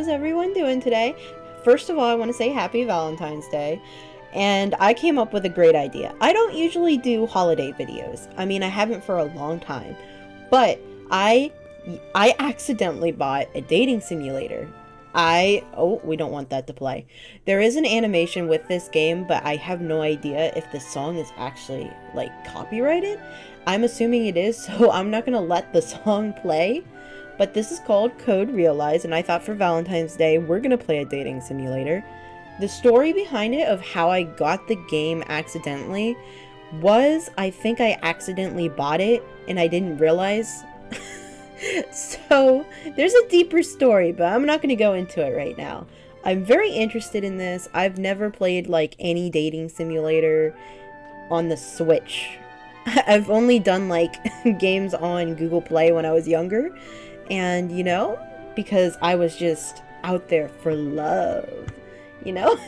how's everyone doing today? First of all, I want to say happy Valentine's Day. And I came up with a great idea. I don't usually do holiday videos. I mean, I haven't for a long time. But I accidentally bought a dating simulator. Oh, we don't want that to play. There is an animation with this game, but I have no idea if the song is actually, like, copyrighted. I'm assuming it is, so I'm not gonna let the song play. But this is called Code Realize, and I thought for Valentine's Day, we're gonna play a dating simulator. The story behind it of how I got the game accidentally was, I think I accidentally bought it, and I didn't realize. So, there's a deeper story, but I'm not gonna go into it right now. I'm very interested in this. I've never played, like, any dating simulator on the Switch. I've only done, like, games on Google Play when I was younger. And, you know, because I was just out there for love, you know?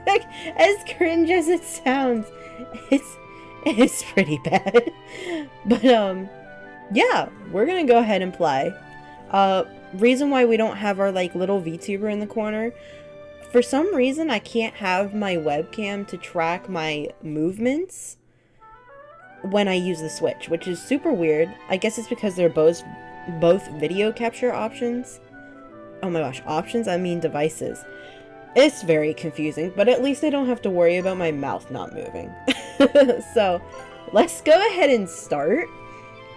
Like, as cringe as it sounds, it's pretty bad. But, yeah, we're gonna go ahead and play. Reason why we don't have our, like, little VTuber in the corner, for some reason I can't have my webcam to track my movements when I use the Switch, which is super weird. I guess it's because they're both video capture options. Oh my gosh, options? I mean devices. It's very confusing, but at least I don't have to worry about my mouth not moving. So, let's go ahead and start.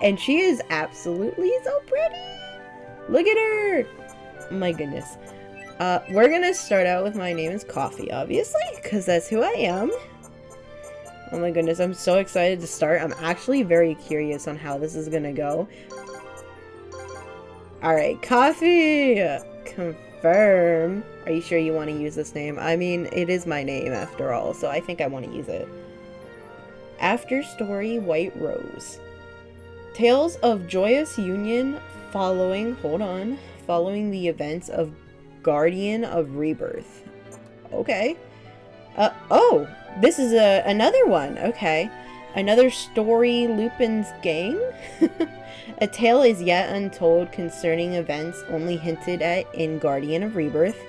And she is absolutely so pretty. Look at her. Oh my goodness. We're gonna start out with my name is Coffee, obviously, because that's who I am. Oh my goodness, I'm so excited to start. I'm actually very curious on how this is gonna go. Alright, Coffee! Confirm. Are you sure you want to use this name? I mean, it is my name after all, so I think I want to use it. After Story White Rose. Tales of joyous union following the events of Guardian of Rebirth. Okay. Oh! This is another one. Okay. Another story Lupin's gang? A tale is yet untold concerning events only hinted at in Guardian of Rebirth.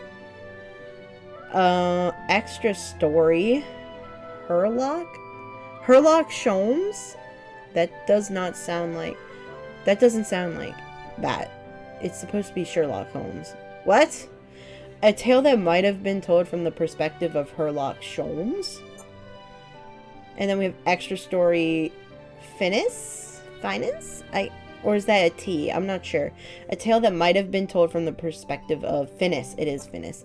Extra story. Herlock Sholmes? That doesn't sound like that. It's supposed to be Sherlock Holmes. What? A tale that might have been told from the perspective of Herlock Sholmes? And then we have extra story Finis? Or is that a T? I'm not sure. A tale that might have been told from the perspective of Finis. It is Finis.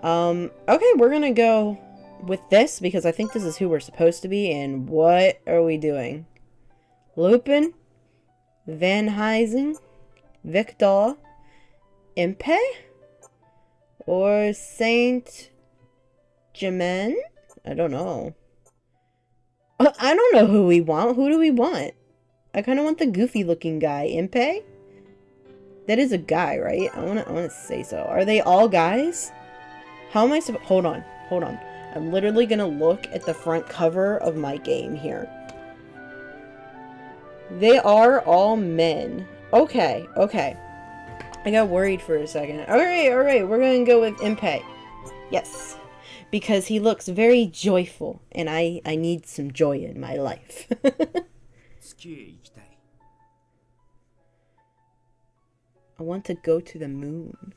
Okay, we're gonna go with this because I think this is who we're supposed to be. And what are we doing? Lupin? Van Helsing? Victor? Impe? Or Saint Germain? I don't know. I don't know who we want. Who do we want? I kind of want the goofy looking guy. Impe? That is a guy, right? I want to say so. Are they all guys? How am I supposed... Hold on. I'm literally going to look at the front cover of my game here. They are all men. Okay. I got worried for a second. Alright. We're going to go with Impe. Yes. Because he looks very joyful, and I need some joy in my life. I want to go to the moon.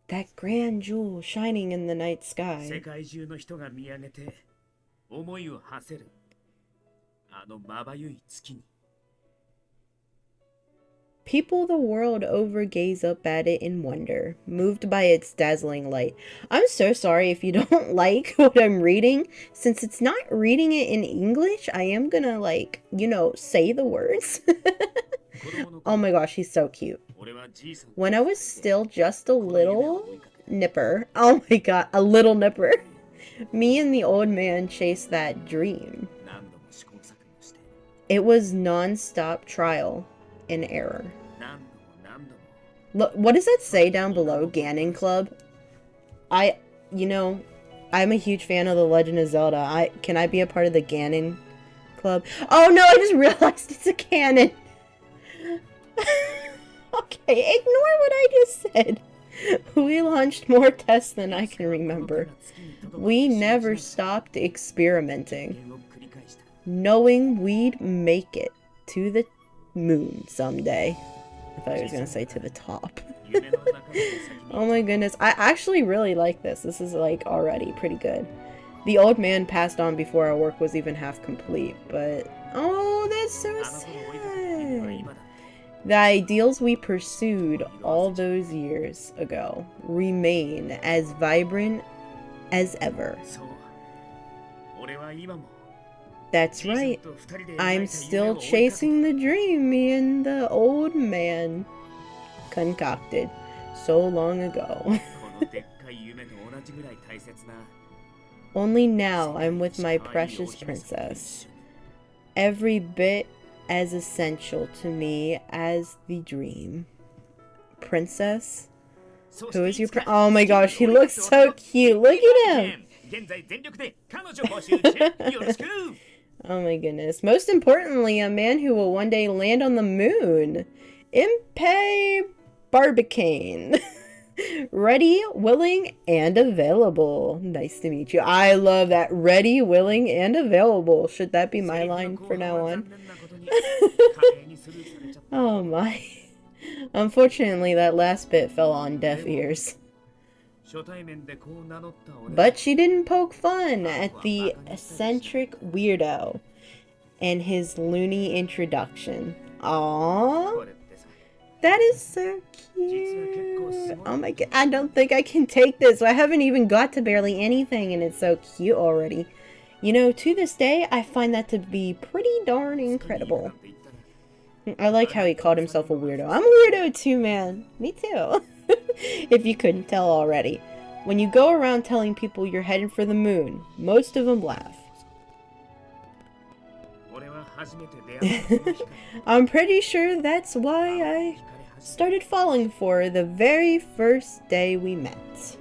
That grand jewel shining in the night sky. People the world over gaze up at it in wonder, moved by its dazzling light. I'm so sorry if you don't like what I'm reading. Since it's not reading it in English, I am gonna, like, you know, say the words. Oh my gosh, he's so cute. When I was still just a little nipper, oh my god, a little nipper, me and the old man chased that dream. It was non-stop trial and error. Look, what does that say down below? Ganon Club? You know, I'm a huge fan of The Legend of Zelda. Can I be a part of the Ganon club. Oh no, I just realized it's a cannon. Okay, ignore what I just said. We launched more tests than I can remember. We never stopped experimenting, knowing we'd make it to the moon someday. I thought I was gonna say to the top. Oh my goodness, I actually really like this. This is like already pretty good. The old man passed on before our work was even half complete, but oh, that's so sad. The ideals we pursued all those years ago remain as vibrant as ever. That's right. I'm still chasing the dream me and the old man concocted so long ago. Only now I'm with my precious princess. Every bit as essential to me as the dream. Princess? Who is your oh my gosh, he looks so cute. Look at him! Oh my goodness. Most importantly, a man who will one day land on the moon. Impey Barbicane. Ready, willing, and available. Nice to meet you. I love that. Ready, willing, and available. Should that be my line for now on? Oh my. Unfortunately, that last bit fell on deaf ears. But she didn't poke fun at the eccentric weirdo and his loony introduction. Aww. That is so cute. Oh my god, I don't think I can take this. I haven't even got to barely anything and it's so cute already. You know, to this day, I find that to be pretty darn incredible. I like how he called himself a weirdo. I'm a weirdo too, man. Me too. If you couldn't tell already. When you go around telling people you're heading for the moon, most of them laugh. I'm pretty sure that's why I started falling for her the very first day we met.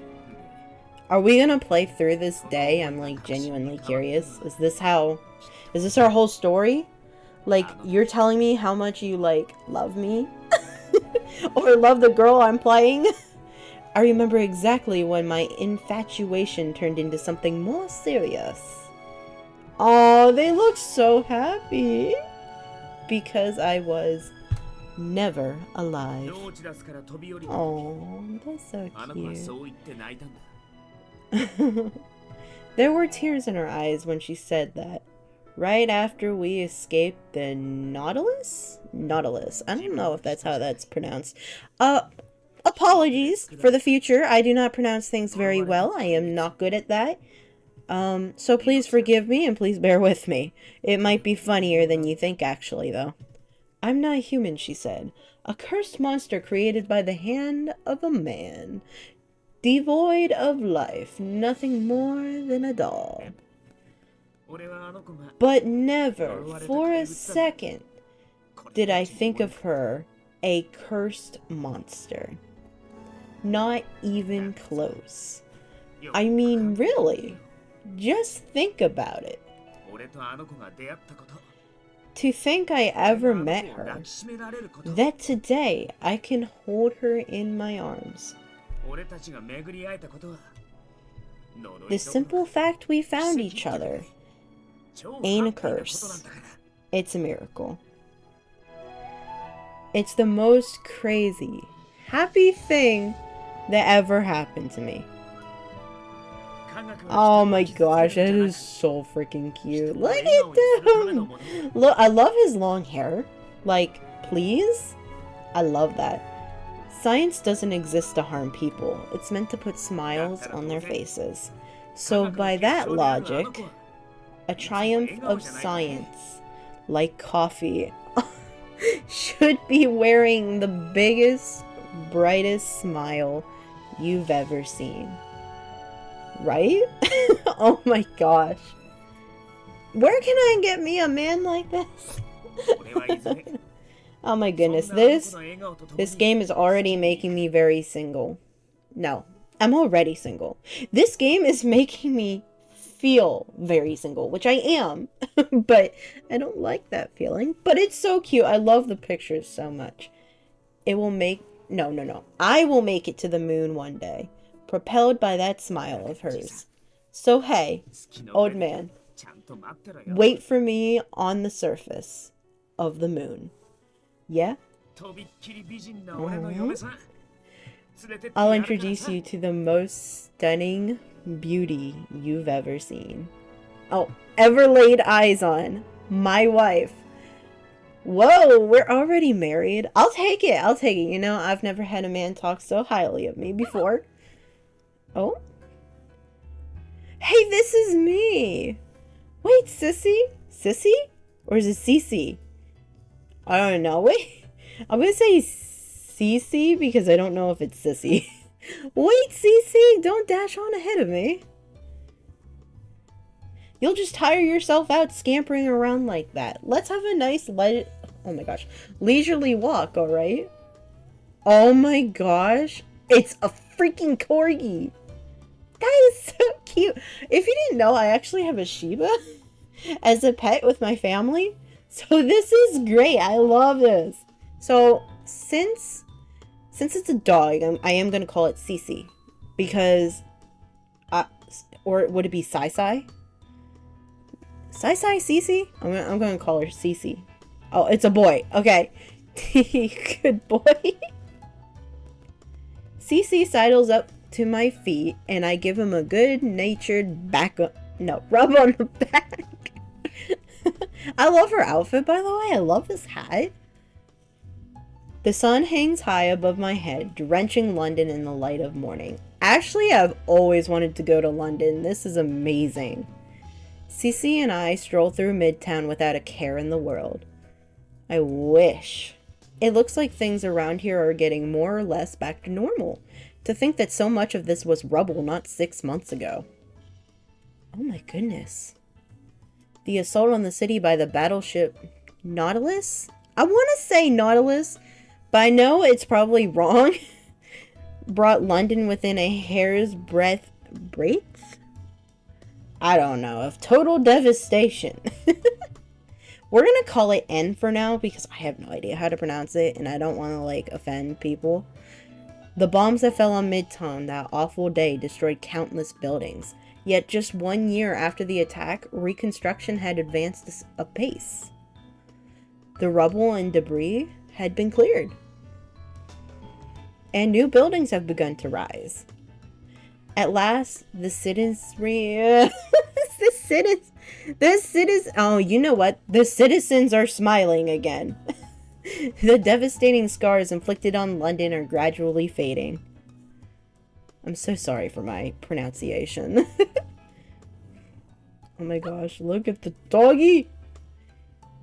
Are we gonna play through this day? I'm like genuinely curious. Is this our whole story? Like, you're telling me how much you like love me? Or love the girl I'm playing? I remember exactly when my infatuation turned into something more serious. Oh, they look so happy. Because I was never alive. Oh, that's so cute. There were tears in her eyes when she said that. Right after we escaped the Nautilus? Nautilus. I don't know if that's how that's pronounced. Apologies for the future. I do not pronounce things very well. I am not good at that. So please forgive me and please bear with me. It might be funnier than you think, actually, though. I'm not human, she said. A cursed monster created by the hand of a man. Devoid of life. Nothing more than a doll. But never, for a second, did I think of her a cursed monster. Not even close. I mean, really. Just think about it. To think I ever met her. That today I can hold her in my arms. The simple fact we found each other ain't a curse. It's a miracle. It's the most crazy, happy thing that ever happened to me. Oh my gosh, that is so freaking cute. Look at him! Look, I love his long hair. Like, please? I love that. Science doesn't exist to harm people. It's meant to put smiles on their faces. So by that logic, a triumph of science, like coffee, should be wearing the biggest, brightest smile you've ever seen. Right? Oh my gosh. Where can I get me a man like this? Oh my goodness, this game is already making me very single. No, I'm already single. This game is making me feel very single, which I am, but I don't like that feeling. But it's so cute. I love the pictures so much. It will make... No. I will make it to the moon one day, propelled by that smile of hers. So hey, old man, wait for me on the surface of the moon. Yeah? I'll introduce you to the most stunning beauty you've ever seen. Oh, ever laid eyes on. My wife. Whoa, we're already married. I'll take it. You know, I've never had a man talk so highly of me before. Oh? Hey, this is me. Wait, Sissy? Sissy? Or is it Cece? I don't know. Wait. I'm gonna say Cece because I don't know if it's Sissy. Wait, Cece, don't dash on ahead of me. You'll just tire yourself out scampering around like that. Let's have a nice leisurely walk, alright? Oh my gosh. It's a freaking corgi. That is so cute. If you didn't know, I actually have a Shiba as a pet with my family. So this is great. I love this. So since it's a dog, I am going to call it Cece. Because, or would it be Sai? Cece? I'm going to call her Cece. Oh, it's a boy. Okay. Good boy. Cece sidles up to my feet, and I give him a good-natured rub on the back. I love her outfit, by the way. I love this hat. The sun hangs high above my head, drenching London in the light of morning. Actually, I've always wanted to go to London. This is amazing. Cece and I stroll through Midtown without a care in the world. I wish. It looks like things around here are getting more or less back to normal. To think that so much of this was rubble not 6 months ago. Oh my goodness. The assault on the city by the battleship Nautilus? I want to say Nautilus, but I know it's probably wrong. Brought London within a hair's breadth. I don't know. Of total devastation. We're gonna call it N for now because I have no idea how to pronounce it and I don't want to offend people. The bombs that fell on Midtown that awful day destroyed countless buildings. Yet just 1 year after the attack, reconstruction had advanced apace. The rubble and debris had been cleared. And new buildings have begun to rise. At last, the citizens... Oh, you know what? The citizens are smiling again. The devastating scars inflicted on London are gradually fading. I'm so sorry for my pronunciation. Oh my gosh, look at the doggy!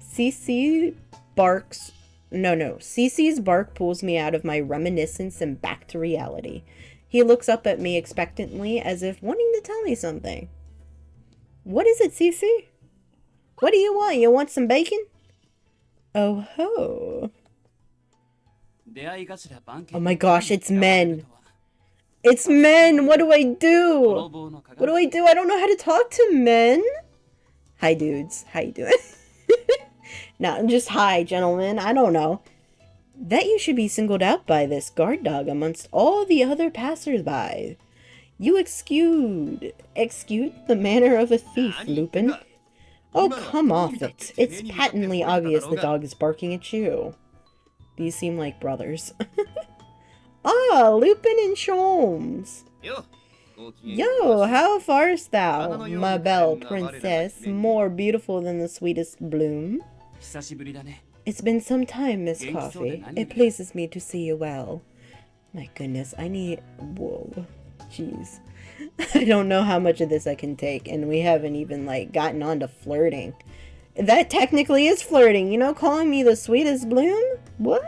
Cece barks... No. Cece's bark pulls me out of my reminiscence and back to reality. He looks up at me expectantly as if wanting to tell me something. What is it, Cece? What do you want? You want some bacon? Oh ho. Oh my gosh, it's men. It's men! What do I do? What do I do? I don't know how to talk to men. Hi, dudes. How you doing? No, just hi, gentlemen. I don't know. That you should be singled out by this guard dog amongst all the other passers-by. You exude the manner of a thief, Lupin. Oh, come off it. It's patently obvious the dog is barking at you. These seem like brothers. Ah, Lupin and Sholmes. Yo, how farest thou, my belle princess, more beautiful than the sweetest bloom? It's been some time, Miss Coffee. It pleases me to see you well. My goodness, whoa. Jeez. I don't know how much of this I can take, and we haven't even, gotten on to flirting. That technically is flirting, you know, calling me the sweetest bloom? What?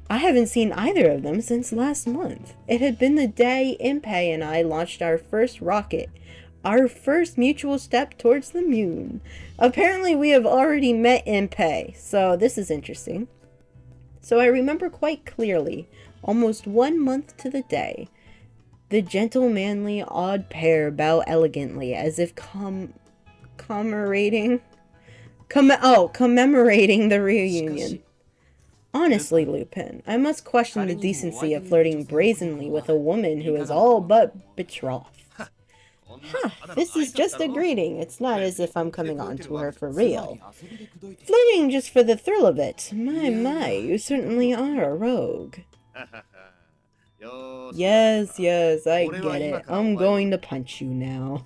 I haven't seen either of them since last month. It had been the day Impey and I launched our first rocket, our first mutual step towards the moon. Apparently we have already met Impey, so this is interesting. So I remember quite clearly, almost 1 month to the day, The gentle, manly, odd pair bow elegantly, as if commemorating the reunion. Honestly, Lupin, I must question the decency of flirting brazenly with a woman who is all but betrothed. This is just a greeting. It's not as if I'm coming on to her for real. Flirting just for the thrill of it. My, you certainly are a rogue. Yes, I get it. I'm going to punch you now.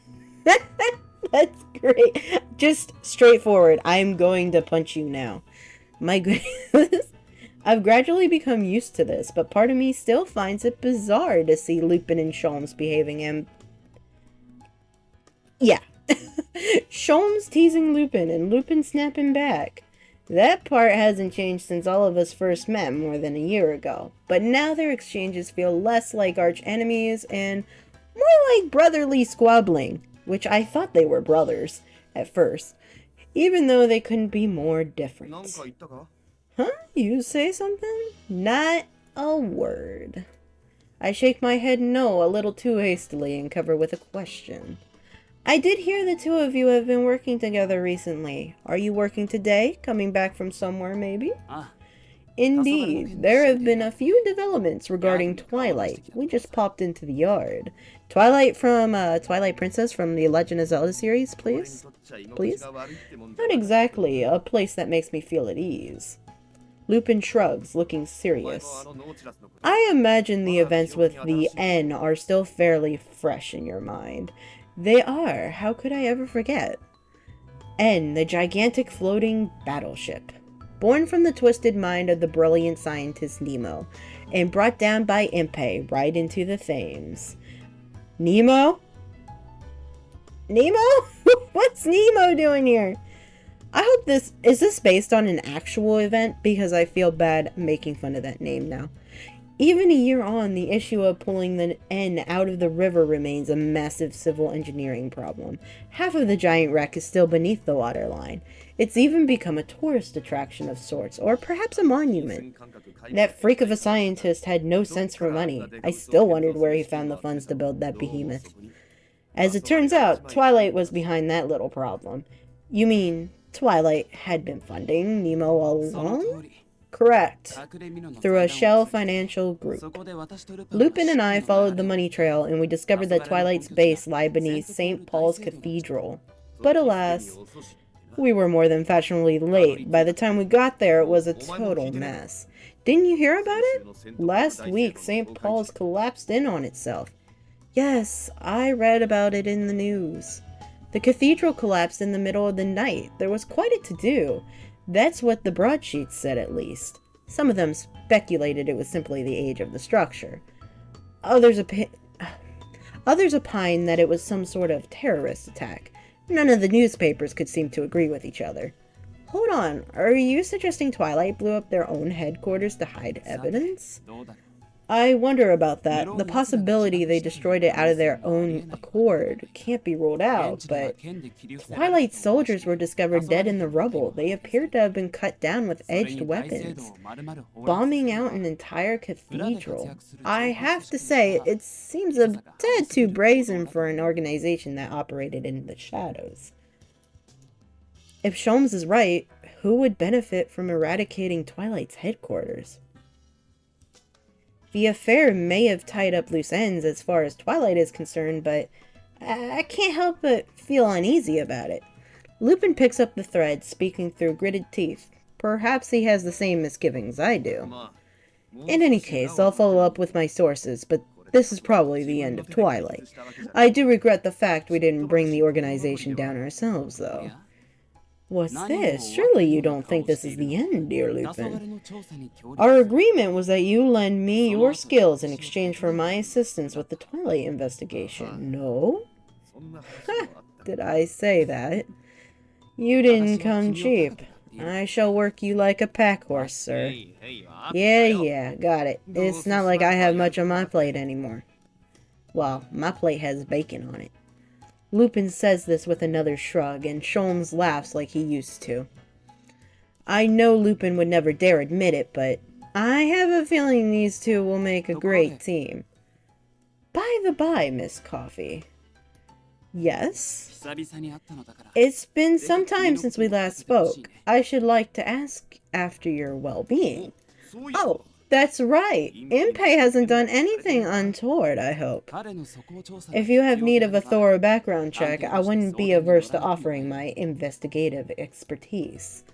That's great. Just straightforward. I'm going to punch you now. My goodness. I've gradually become used to this, but part of me still finds it bizarre to see Lupin and Sholmes behaving Yeah. Sholmes teasing Lupin and Lupin snapping back. That part hasn't changed since all of us first met more than a year ago, but now their exchanges feel less like arch enemies and more like brotherly squabbling, which I thought they were brothers at first, even though they couldn't be more different. Huh? You say something? Not a word. I shake my head no a little too hastily and cover with a question. I did hear the two of you have been working together recently. Are you working today? Coming back from somewhere, maybe? Indeed, there have been a few developments regarding Twilight. We just popped into the yard. Twilight from, Twilight Princess from the Legend of Zelda series, please? Please? Not exactly a place that makes me feel at ease. Lupin shrugs, looking serious. I imagine the events with the N are still fairly fresh in your mind. They are. How could I ever forget? N, the gigantic floating battleship. Born from the twisted mind of the brilliant scientist Nemo, and brought down by Impey right into the Thames. Nemo? Nemo? What's Nemo doing here? I hope is this based on an actual event, because I feel bad making fun of that name now. Even a year on, the issue of pulling the N out of the river remains a massive civil engineering problem. Half of the giant wreck is still beneath the waterline. It's even become a tourist attraction of sorts, or perhaps a monument. That freak of a scientist had no sense for money. I still wondered where he found the funds to build that behemoth. As it turns out, Twilight was behind that little problem. You mean Twilight had been funding Nemo all along? Correct. Through a shell financial group. Lupin and I followed the money trail, and we discovered that Twilight's base lay beneath St. Paul's Cathedral. But alas, we were more than fashionably late. By the time we got there, it was a total mess. Didn't you hear about it? Last week, St. Paul's collapsed in on itself. Yes, I read about it in the news. The cathedral collapsed in the middle of the night. There was quite a to-do. That's what the broadsheets said, at least. Some of them speculated it was simply the age of the structure. Others opined that it was some sort of terrorist attack. None of the newspapers could seem to agree with each other. Hold on, are you suggesting Twilight blew up their own headquarters to hide evidence? I wonder about that. The possibility they destroyed it out of their own accord can't be ruled out, but Twilight's soldiers were discovered dead in the rubble. They appeared to have been cut down with edged weapons, bombing out an entire cathedral. I have to say, it seems a tad too brazen for an organization that operated in the shadows. If Sholmes is right, who would benefit from eradicating Twilight's headquarters? The affair may have tied up loose ends as far as Twilight is concerned, but I can't help but feel uneasy about it. Lupin picks up the thread, speaking through gritted teeth. Perhaps he has the same misgivings I do. In any case, I'll follow up with my sources, but this is probably the end of Twilight. I do regret the fact we didn't bring the organization down ourselves, though. What's this? Surely you don't think this is the end, dear Lupin. Our agreement was that you lend me your skills in exchange for my assistance with the Twilight investigation. No? Did I say that? You didn't come cheap. I shall work you like a pack horse, sir. Yeah, got it. It's not like I have much on my plate anymore. Well, my plate has bacon on it. Lupin says this with another shrug, and Sholmes laughs like he used to. I know Lupin would never dare admit it, but I have a feeling these two will make a great team. By the by, Miss Coffee. Yes? It's been some time since we last spoke. I should like to ask after your well-being. Oh, that's right. Impei hasn't done anything untoward, I hope. If you have need of a thorough background check, I wouldn't be averse to offering my investigative expertise.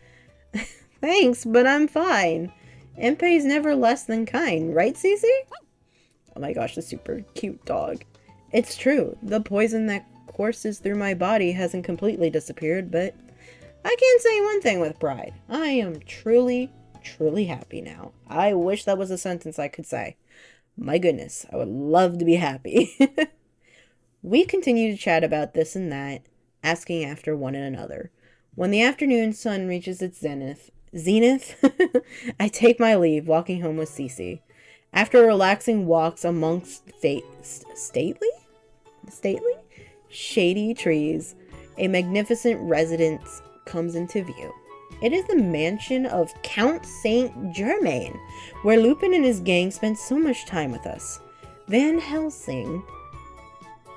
Thanks, but I'm fine. Impei's never less than kind, right, Cece? Oh my gosh, the super cute dog. It's true, the poison that courses through my body hasn't completely disappeared, but I can say one thing with pride. I am truly, truly happy now. I wish that was a sentence I could say. My goodness, I would love to be happy. We continue to chat about this and that, asking after one another. When the afternoon sun reaches its zenith, I take my leave, walking home with Cece. After relaxing walks amongst stately? Shady trees, a magnificent residence comes into view. It is the mansion of Count Saint Germain, where Lupin and his gang spent so much time with us. Van Helsing,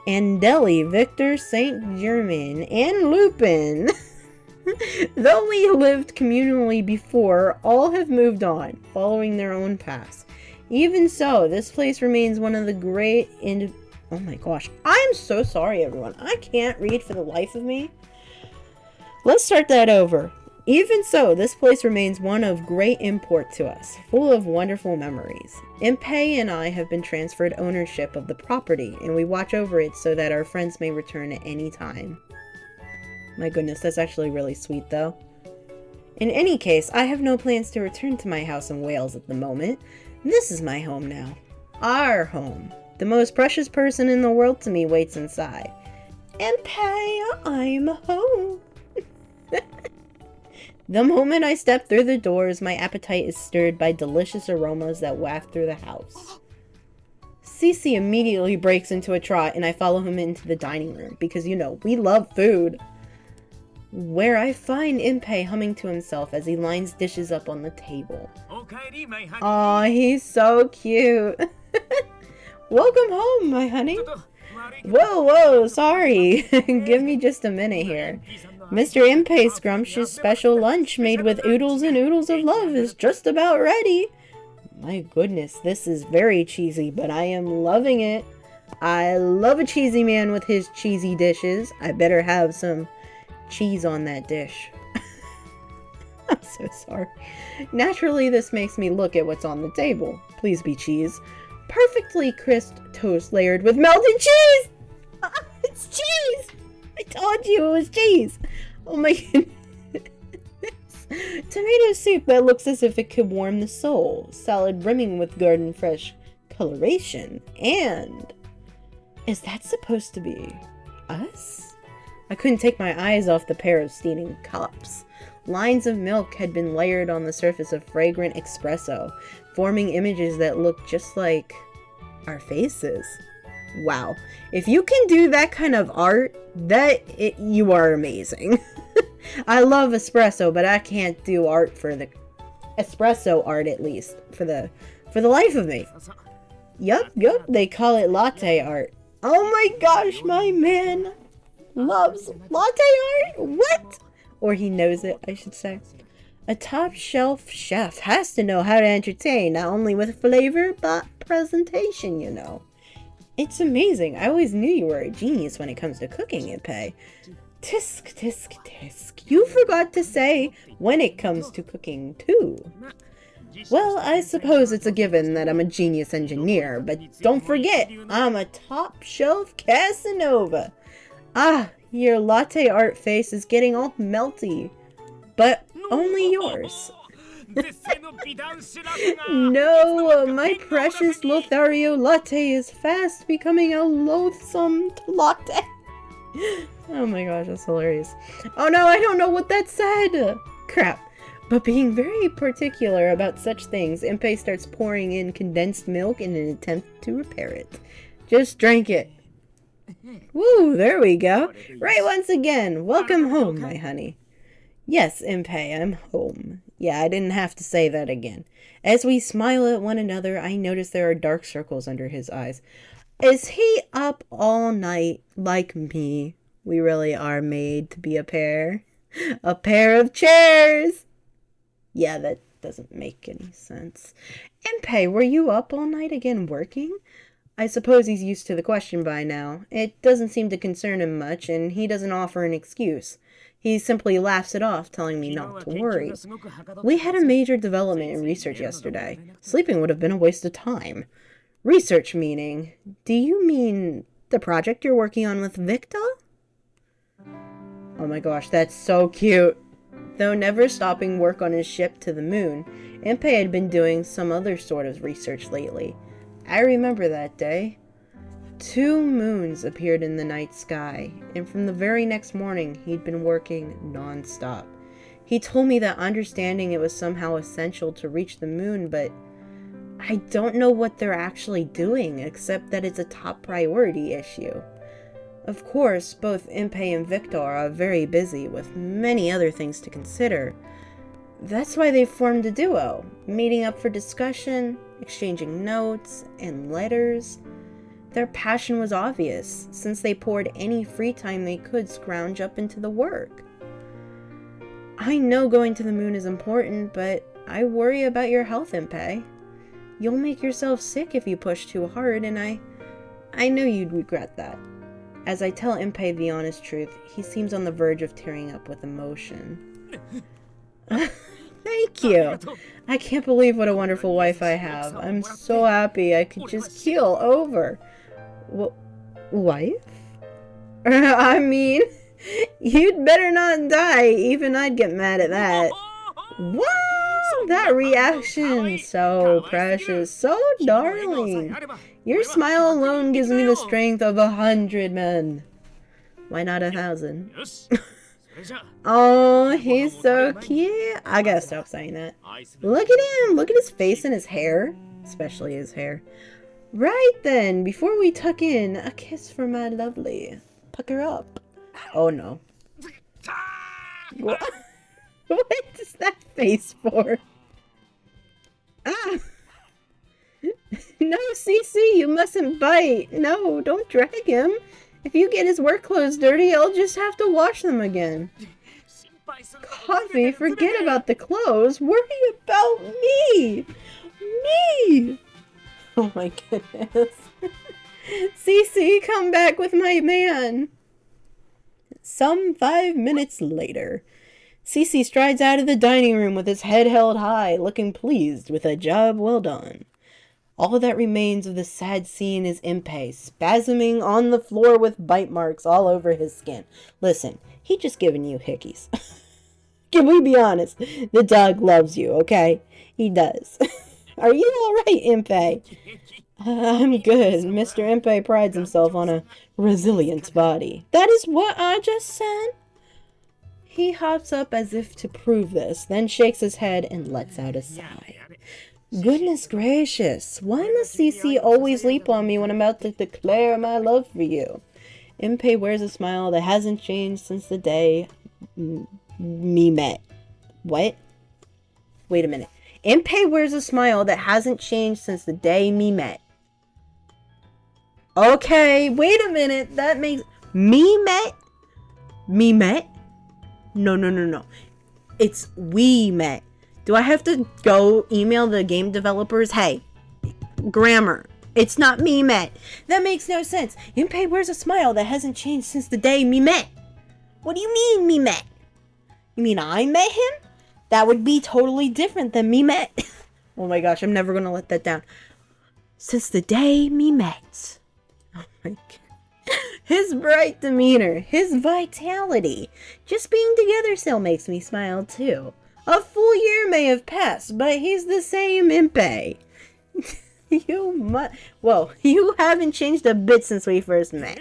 Andeli, Victor, Saint Germain, and Lupin. Though we lived communally before, all have moved on, following their own paths. Even so, this place remains one of the great oh my gosh, I'm so sorry everyone. I can't read for the life of me. Let's start that over. Even so, this place remains one of great import to us, full of wonderful memories. Impei and I have been transferred ownership of the property, and we watch over it so that our friends may return at any time. My goodness, that's actually really sweet though. In any case, I have no plans to return to my house in Wales at the moment. This is my home now. Our home. The most precious person in the world to me waits inside. Impei, I'm home. The moment I step through the doors, my appetite is stirred by delicious aromas that waft through the house. Cece immediately breaks into a trot and I follow him into the dining room because, you know, we love food. Where I find Impei humming to himself as he lines dishes up on the table. Aw, he's so cute. Welcome home, my honey. Whoa, sorry. Give me just a minute here. Mr. Impei's scrumptious special lunch made with oodles and oodles of love is just about ready. My goodness, this is very cheesy, but I am loving it. I love a cheesy man with his cheesy dishes. I better have some cheese on that dish. I'm so sorry. Naturally, this makes me look at what's on the table. Please be cheese. Perfectly crisp toast layered with melted cheese! It's cheese! I told you it was cheese! Oh my goodness. Tomato soup that looks as if it could warm the soul. Salad brimming with garden fresh coloration. And... is that supposed to be us? I couldn't take my eyes off the pair of steaming cups. Lines of milk had been layered on the surface of fragrant espresso, forming images that looked just like our faces. Wow. If you can do that kind of art, you are amazing. I love espresso, but I can't do art for the espresso art, at least for the life of me. Yup, they call it latte art. Oh my gosh, my man loves latte art? What? Or he knows it, I should say. A top-shelf chef has to know how to entertain, not only with flavor, but presentation, you know. It's amazing. I always knew you were a genius when it comes to cooking, Impei. Tisk, tisk, tisk. You forgot to say when it comes to cooking, too. Well, I suppose it's a given that I'm a genius engineer, but don't forget, I'm a top-shelf Casanova. Ah, your latte art face is getting all melty. But only yours. No, my precious Lothario latte is fast becoming a loathsome latte. Oh my gosh, that's hilarious. Oh no, I don't know what that said. Crap. But being very particular about such things, Impei starts pouring in condensed milk in an attempt to repair it. Just drink it. Woo, there we go. Right once again. Welcome home, my honey. Yes, Impei, I'm home. Yeah, I didn't have to say that again. As we smile at one another, I notice there are dark circles under his eyes. Is he up all night like me? We really are made to be a pair. A pair of chairs! Yeah, that doesn't make any sense. Impei, were you up all night again working? I suppose he's used to the question by now. It doesn't seem to concern him much, and he doesn't offer an excuse. He simply laughs it off, telling me not to worry. We had a major development in research yesterday. Sleeping would have been a waste of time. Research meaning? Do you mean the project you're working on with Victor? Oh my gosh, that's so cute. Though never stopping work on his ship to the moon, Impei had been doing some other sort of research lately. I remember that day. 2 moons appeared in the night sky, and from the very next morning, he'd been working non-stop. He told me that understanding it was somehow essential to reach the moon, but I don't know what they're actually doing, except that it's a top priority issue. Of course, both Impei and Victor are very busy with many other things to consider. That's why they formed a duo, meeting up for discussion, exchanging notes and letters. Their passion was obvious, since they poured any free time they could scrounge up into the work. I know going to the moon is important, but I worry about your health, Impei. You'll make yourself sick if you push too hard, and I know you'd regret that. As I tell Impei the honest truth, he seems on the verge of tearing up with emotion. Thank you! I can't believe what a wonderful wife I have. I'm so happy I could just keel over. Wife? I mean, you'd better not die. Even I'd get mad at that. Wow! That reaction! So precious. So darling. Your smile alone gives me the strength of 100 men. Why not 1,000? Oh, he's so cute. I gotta stop saying that. Look at him. Look at his face and his hair. Especially his hair. Right then, before we tuck in, a kiss for my lovely. Pucker up. Oh no. What? What is that face for? Ah! No, Cece, you mustn't bite. No, don't drag him. If you get his work clothes dirty, I'll just have to wash them again. Coffee, forget about the clothes. Worry about me. Me. Oh my goodness. Cece, come back with my man. Some 5 minutes later, Cece strides out of the dining room with his head held high, looking pleased with a job well done. All that remains of the sad scene is Impei, spasming on the floor with bite marks all over his skin. Listen, he just giving you hickeys. Can we be honest? The dog loves you, okay? He does. Are you alright, Impei? I'm good. Mr. Impei prides himself on a resilient body. That is what I just said? He hops up as if to prove this, then shakes his head and lets out a sigh. Goodness gracious, why must Cece always leap on me when I'm about to declare my love for you? Impei wears a smile that hasn't changed since the day me met. What? Wait a minute. Impei wears a smile that hasn't changed since the day me met. Okay, wait a minute. That makes... Me met? Me met? No. It's we met. Do I have to go email the game developers? Hey, grammar. It's not me met. That makes no sense. Impei wears a smile that hasn't changed since the day me met. What do you mean me met? You mean I met him? That would be totally different than me met. Oh my gosh, I'm never going to let that down. Since the day me met. Oh my god. His bright demeanor, his vitality. Just being together still makes me smile too. A full year may have passed, but he's the same Impei. You haven't changed a bit since we first met.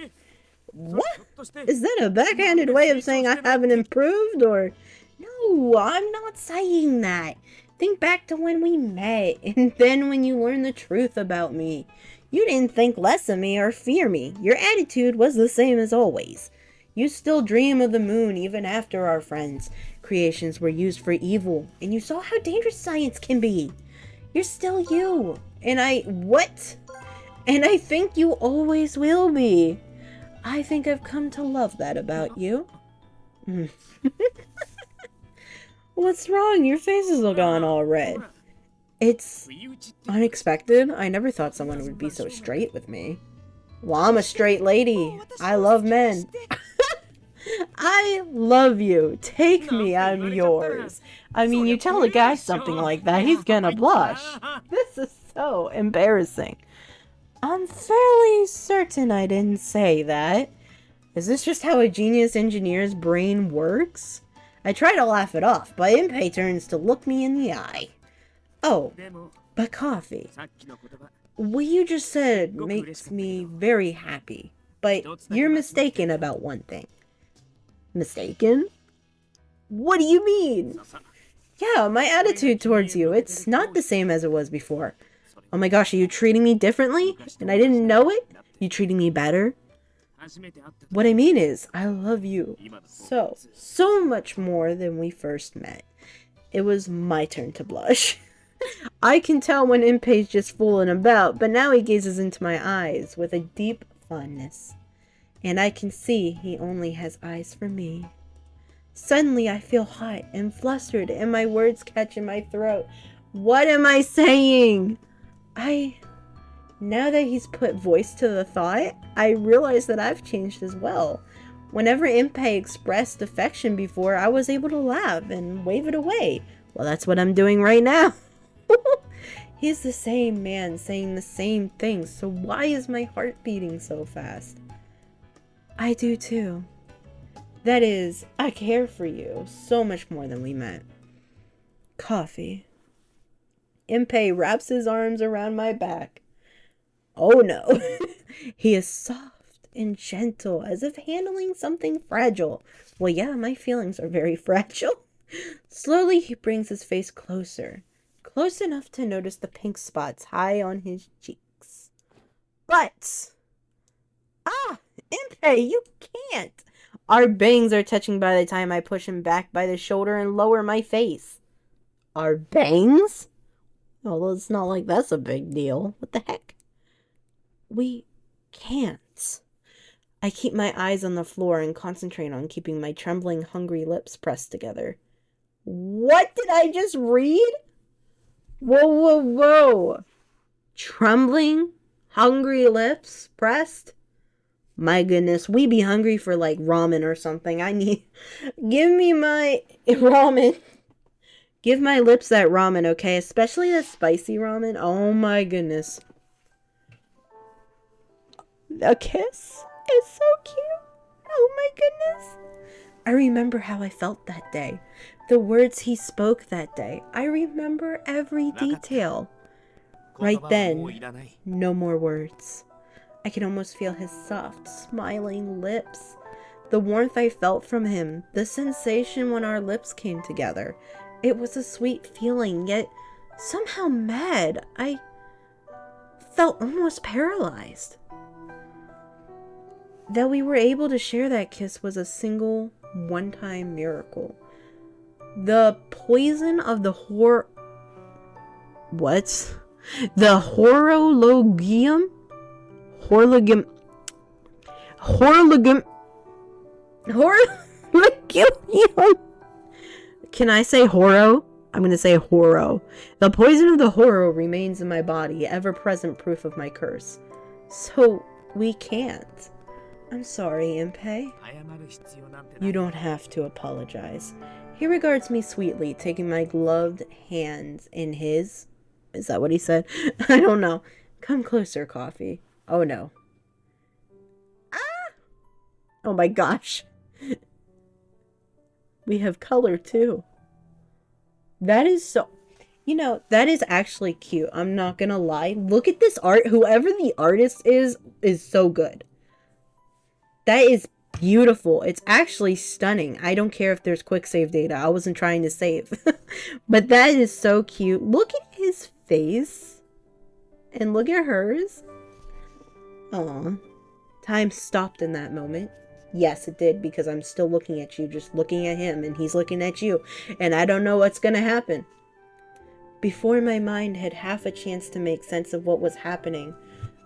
What? Is that a backhanded way of saying I haven't improved, or... No, I'm not saying that. Think back to when we met, and then when you learned the truth about me. You didn't think less of me or fear me. Your attitude was the same as always. You still dream of the moon even after our friends' creations were used for evil, and you saw how dangerous science can be. You're still you. And what? And I think you always will be. I think I've come to love that about you. What's wrong? Your face is all gone all red. It's unexpected. I never thought someone would be so straight with me. Well, I'm a straight lady. I love men. I love you. Take me, I'm yours. I mean, you tell a guy something like that, he's gonna blush. This is so embarrassing. I'm fairly certain I didn't say that. Is this just how a genius engineer's brain works? I try to laugh it off, but Impei turns to look me in the eye. Oh, but coffee. What you just said makes me very happy, but you're mistaken about one thing. Mistaken? What do you mean? Yeah, my attitude towards you, it's not the same as it was before. Oh my gosh, are you treating me differently? And I didn't know it? You treating me better? What I mean is, I love you so much more than we first met. It was my turn to blush. I can tell when Impei's just fooling about, but now he gazes into my eyes with a deep fondness. And I can see he only has eyes for me. Suddenly I feel hot and flustered and my words catch in my throat. What am I saying? Now that he's put voice to the thought, I realize that I've changed as well. Whenever Impei expressed affection before, I was able to laugh and wave it away. Well, that's what I'm doing right now. He's the same man saying the same things, so why is my heart beating so fast? I do too. That is, I care for you so much more than we met. Coffee. Impei wraps his arms around my back. Oh no. He is soft and gentle, as if handling something fragile. Well, yeah, my feelings are very fragile. Slowly, he brings his face closer. Close enough to notice the pink spots high on his cheeks. But... Impei, you can't! Our bangs are touching by the time I push him back by the shoulder and lower my face. Our bangs? Well, it's not like that's a big deal. What the heck? We can't. I keep my eyes on the floor and concentrate on keeping my trembling, hungry lips pressed together. What did I just read? Whoa. Trembling, hungry lips pressed? My goodness, we be hungry for like ramen or something. Give me my ramen. Give my lips that ramen, okay? Especially the spicy ramen. Oh my goodness. A kiss? It's so cute. Oh my goodness. I remember how I felt that day. The words he spoke that day. I remember every detail. Right then, no more words. I can almost feel his soft, smiling lips. The warmth I felt from him. The sensation when our lips came together. It was a sweet feeling, yet somehow mad. I felt almost paralyzed. That we were able to share that kiss was a single, one-time miracle. The poison of the What? The horologium? Horologium. Can I say horo? I'm going to say horo. The poison of the horo remains in my body, ever-present proof of my curse. So, we can't. I'm sorry, Impei. You don't have to apologize. He regards me sweetly, taking my gloved hands in his. Is that what he said? I don't know. Come closer, Coffee. Oh no. Oh my gosh. We have color too. That is so... that is actually cute. I'm not gonna lie. Look at this art. Whoever the artist is so good. That is beautiful. It's actually stunning. I don't care if there's quick save data. I wasn't trying to save. But that is so cute. Look at his face. And look at hers. Aw. Time stopped in that moment. Yes, it did, because I'm still looking at you, just looking at him, and he's looking at you. And I don't know what's gonna happen. Before my mind had half a chance to make sense of what was happening,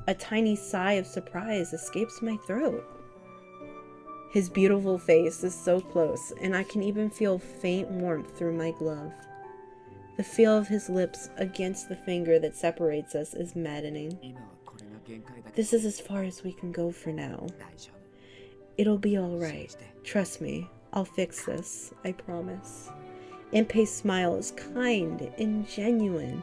A tiny sigh of surprise escapes my throat. His beautiful face is so close, and I can even feel faint warmth through my glove. The feel of his lips against the finger that separates us is maddening. This is as far as we can go for now. It'll be alright. Trust me, I'll fix this, I promise. Impei's smile is kind and genuine.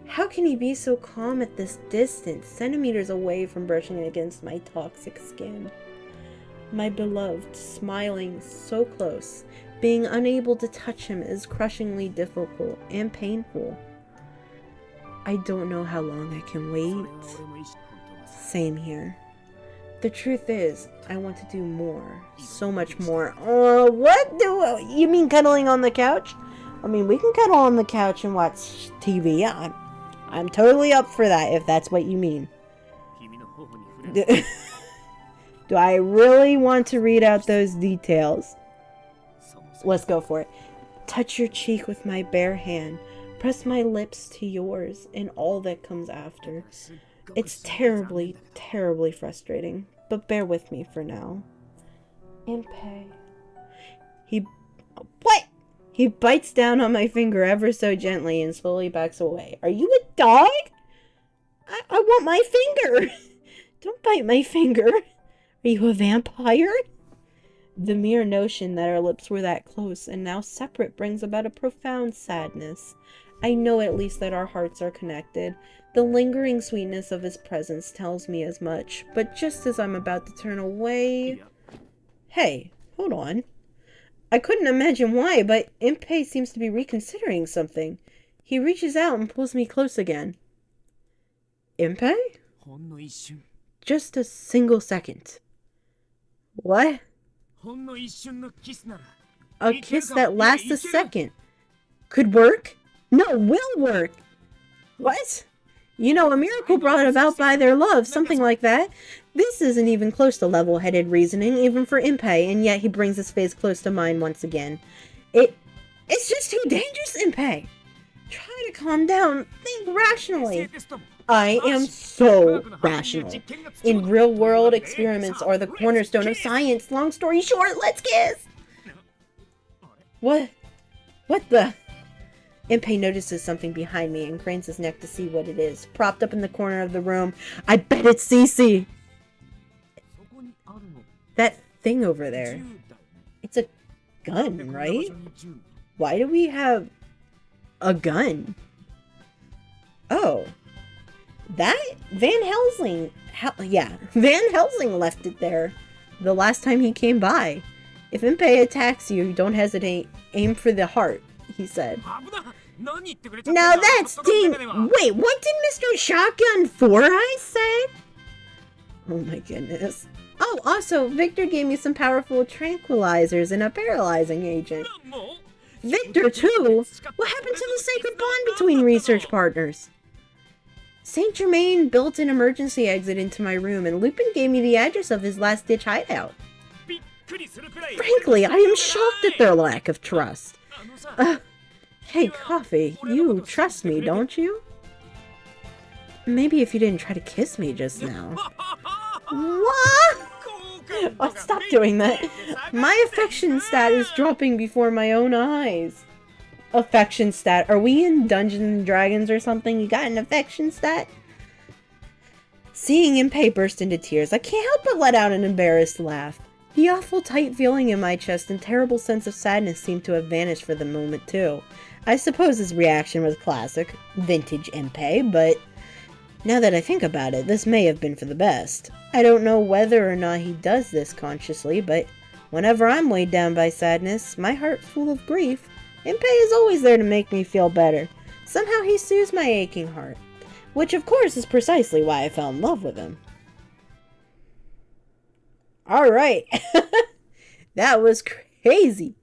How can he be so calm at this distance, centimeters away from brushing against my toxic skin? My beloved, smiling so close, being unable to touch him is crushingly difficult and painful. I don't know how long I can wait. Same here. The truth is, I want to do more. So much more. What do you mean cuddling on the couch? I mean, we can cuddle on the couch and watch TV. I'm totally up for that, if that's what you mean. Do I really want to read out those details? Let's go for it. Touch your cheek with my bare hand. Press my lips to yours and all that comes after. It's terribly, terribly frustrating, but bear with me for now. Impei. What? He bites down on my finger ever so gently and slowly backs away. Are you a dog? I want my finger. Don't bite my finger. Are you a vampire? The mere notion that our lips were that close and now separate brings about a profound sadness. I know at least that our hearts are connected. The lingering sweetness of his presence tells me as much, but just as I'm about to turn away... Hey, hold on. I couldn't imagine why, but Impei seems to be reconsidering something. He reaches out and pulls me close again. Impei? Just a single second. What? A kiss that lasts a second. Could work? No, will work. What? You know, a miracle brought about by their love, something like that. This isn't even close to level-headed reasoning, even for Impei, and yet he brings his face close to mine once again. It's just too dangerous, Impei. Try to calm down. Think rationally. I am so rational. In real-world experiments are the cornerstone of science. Long story short, let's kiss! What? What the? Impei notices something behind me and cranes his neck to see what it is. Propped up in the corner of the room. I bet it's Cece! That thing over there. It's a gun, right? Why do we have a gun? Oh. That Van Helsing. Van Helsing left it there the last time he came by. If Impei attacks you, don't hesitate. Aim for the heart, he said. Now that's ding. Wait, what did Mr. Shotgun 4 Eyes say? Oh my goodness. Oh, also, Victor gave me some powerful tranquilizers and a paralyzing agent. Victor, too? What happened to the sacred bond between research partners? Saint Germain built an emergency exit into my room, and Lupin gave me the address of his last-ditch hideout. Frankly, I am shocked at their lack of trust. Hey, Coffee, you trust me, don't you? Maybe if you didn't try to kiss me just now. What? Oh, stop doing that. My affection stat is dropping before my own eyes. Affection stat. Are we in Dungeons and Dragons or something? You got an affection stat? Seeing Impei burst into tears, I can't help but let out an embarrassed laugh. The awful tight feeling in my chest and terrible sense of sadness seemed to have vanished for the moment, too. I suppose his reaction was classic, vintage Impei, but now that I think about it, this may have been for the best. I don't know whether or not he does this consciously, but whenever I'm weighed down by sadness, my heart full of grief, Impei is always there to make me feel better. Somehow he soothes my aching heart, which of course is precisely why I fell in love with him. Alright, that was crazy.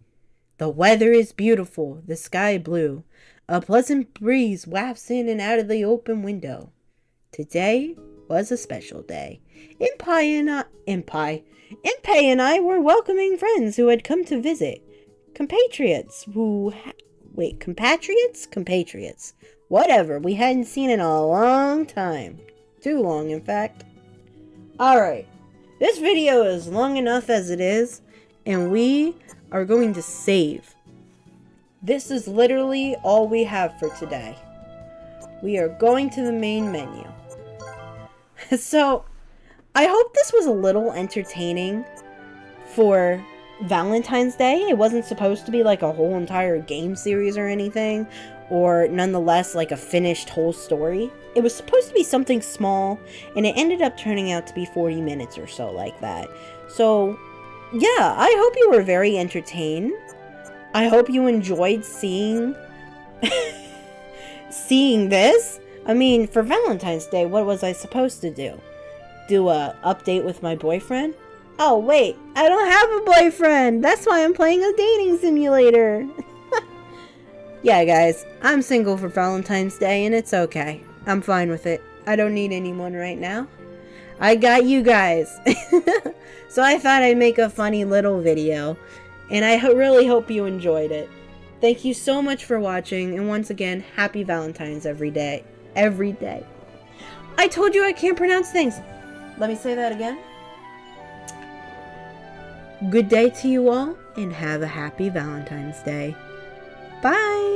The weather is beautiful, the sky blue. A pleasant breeze wafts in and out of the open window. Today was a special day. Impei and I were welcoming friends who had come to visit. Compatriots. Whatever, we hadn't seen in a long time. Too long, in fact. Alright. This video is long enough as it is, and we are going to save. This is literally all we have for today. We are going to the main menu. So, I hope this was a little entertaining for Valentine's Day. It wasn't supposed to be like a whole entire game series or anything, or nonetheless like a finished whole story. It was supposed to be something small, and it ended up turning out to be 40 minutes or so like that. So, yeah, I hope you were very entertained. I hope you enjoyed seeing this. I mean, for Valentine's Day, what was I supposed to do? Do a update with my boyfriend? Oh, wait, I don't have a boyfriend. That's why I'm playing a dating simulator. Yeah, guys, I'm single for Valentine's Day, and it's okay. I'm fine with it. I don't need anyone right now. I got you guys. So I thought I'd make a funny little video, and I really hope you enjoyed it. Thank you so much for watching, and once again, happy Valentine's every day. Every day. I told you I can't pronounce things. Let me say that again. Good day to you all, and have a happy Valentine's Day. Bye!